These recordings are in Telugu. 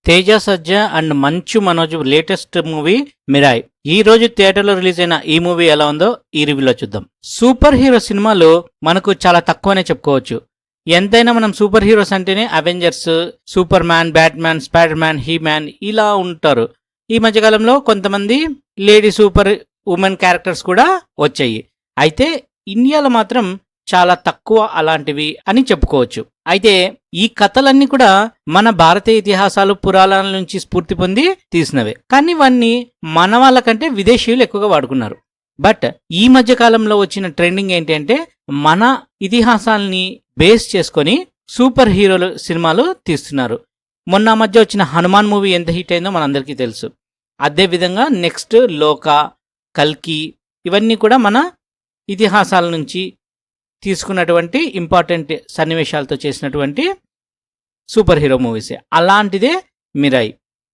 Teja Sajja and Manchu Manoj latest movie Mirai. ఈ రోజు థియేటర్లో రిలీజ్ అయిన ఈ మూవీ ఎలా ఉందో ఈ రివ్యూలో చూద్దాం. సూపర్ హీరో సినిమాలు మనకు చాలా తక్కువనే చెప్పుకోవచ్చు. ఎంతైనా మనం సూపర్ హీరోస్ అంటేనే Avengers, super man, Batman, spider man, he man ఇలా ఉంటారు. ఈ మధ్యకాలంలో కొంతమంది లేడీ సూపర్ ఉమెన్ క్యారెక్టర్స్ కూడా వచ్చాయి. అయితే ఇండియాలో మాత్రం చాలా తక్కువ అలాంటివి అని చెప్పుకోవచ్చు. అయితే ఈ కథలన్నీ కూడా మన భారతీయ ఇతిహాసాలు, పురాణాల నుంచి స్ఫూర్తి పొంది తీసినవే. కానీ ఇవన్నీ మన వాళ్ళకంటే విదేశీయులు ఎక్కువగా వాడుకున్నారు. బట్ ఈ మధ్య కాలంలో వచ్చిన ట్రెండింగ్ ఏంటి అంటే మన ఇతిహాసాలని బేస్ చేసుకొని సూపర్ హీరోలు సినిమాలు తీస్తున్నారు. మొన్న మధ్య వచ్చిన హనుమాన్ మూవీ ఎంత హిట్ అయిందో మనందరికీ తెలుసు. అదేవిధంగా నెక్స్ట్ లోక, కల్కి ఇవన్నీ కూడా మన ఇతిహాసాల నుంచి తీసుకున్నటువంటి ఇంపార్టెంట్ సన్నివేశాలతో చేసినటువంటి సూపర్ హీరో మూవీసే. అలాంటిదే మిరాయ్.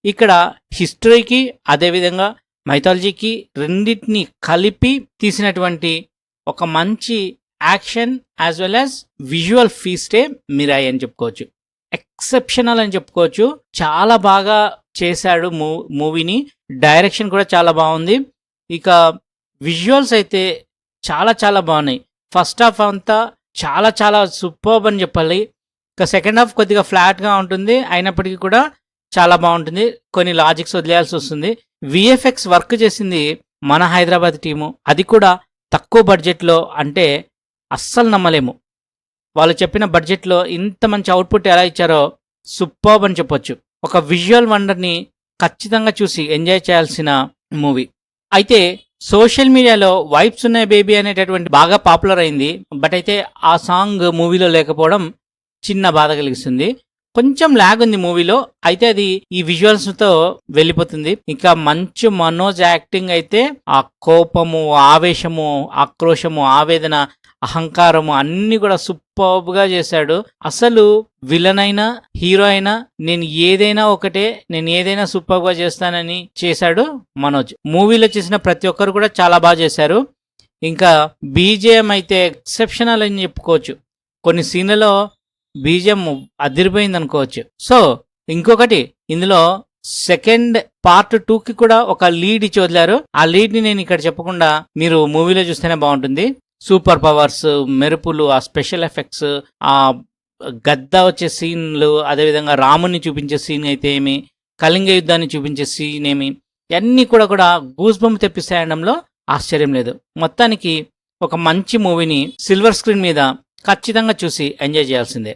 ఇక్కడ హిస్టరీకి అదేవిధంగా మైథాలజీకి రెండింటిని కలిపి తీసినటువంటి ఒక మంచి action as well as visual ఫీస్టే మిరాయ్ అని చెప్పుకోవచ్చు. ఎక్సెప్షనల్ అని చెప్పుకోవచ్చు. చాలా బాగా చేశాడు మూవీని. డైరెక్షన్ కూడా చాలా బాగుంది. ఇక విజువల్స్ అయితే చాలా చాలా బాగున్నాయి. ఫస్ట్ హాఫ్ అంతా చాలా చాలా సూపర్బ్ అని చెప్పాలి. ఇక సెకండ్ హాఫ్ కొద్దిగా ఫ్లాట్గా ఉంటుంది, అయినప్పటికీ కూడా చాలా బాగుంటుంది. కొన్ని లాజిక్స్ వదిలేయాల్సి వస్తుంది. విఎఫ్ఎక్స్ వర్క్ చేసింది మన హైదరాబాద్ టీము, అది కూడా తక్కువ బడ్జెట్లో. అంటే అస్సలు నమ్మలేము. వాళ్ళు చెప్పిన బడ్జెట్లో ఇంత మంచి అవుట్పుట్ ఎలా ఇచ్చారో సూపర్బ్ అని చెప్పొచ్చు. ఒక విజువల్ వండర్ని ఖచ్చితంగా చూసి ఎంజాయ్ చేయాల్సిన మూవీ. అయితే సోషల్ మీడియాలో వైబ్స్ ఉన్నాయి బేబీ అనేటటువంటి బాగా పాపులర్ అయింది. బట్ అయితే ఆ సాంగ్ మూవీలో లేకపోవడం చిన్న బాధ కలిగిస్తుంది. కొంచెం లాగ్ ఉంది మూవీలో. అయితే అది ఈ విజువల్స్తో వెళ్ళిపోతుంది. ఇంకా మంచు మనోజ్ యాక్టింగ్ అయితే ఆ కోపము, ఆవేశము, ఆక్రోశము, ఆవేదన, అహంకారము అన్ని కూడా సూపర్బ్గా చేశాడు. అసలు విలన్ అయినా హీరో అయినా నేను ఏదైనా సూపర్గా చేస్తానని చేశాడు మనోజ్. మూవీలో చేసిన ప్రతి ఒక్కరు కూడా చాలా బాగా చేశారు. ఇంకా బీజిఎం అయితే ఎక్సెప్షనల్ అని చెప్పుకోవచ్చు. కొన్ని సీన్లలో బీజిఎం అదిరిపోయింది అనుకోవచ్చు. సో ఇంకొకటి, ఇందులో సెకండ్ పార్ట్ 2కి కూడా ఒక లీడ్ ఇచ్చి వదిలారు. ఆ లీడ్ని నేను ఇక్కడ చెప్పకుండా మీరు మూవీలో చూస్తేనే బాగుంటుంది. సూపర్ పవర్స్, మెరుపులు, ఆ స్పెషల్ ఎఫెక్ట్స్, ఆ గద్ద వచ్చే సీన్లు, అదేవిధంగా రాముని చూపించే సీన్ అయితే ఏమి, కళింగ యుద్ధాన్ని చూపించే సీన్ ఏమి, అన్నీ కూడా గూస్ బంప్ తెప్పిస్తాయడంలో ఆశ్చర్యం లేదు. మొత్తానికి ఒక మంచి మూవీని సిల్వర్ స్క్రీన్ మీద ఖచ్చితంగా చూసి ఎంజాయ్ చేయాల్సిందే.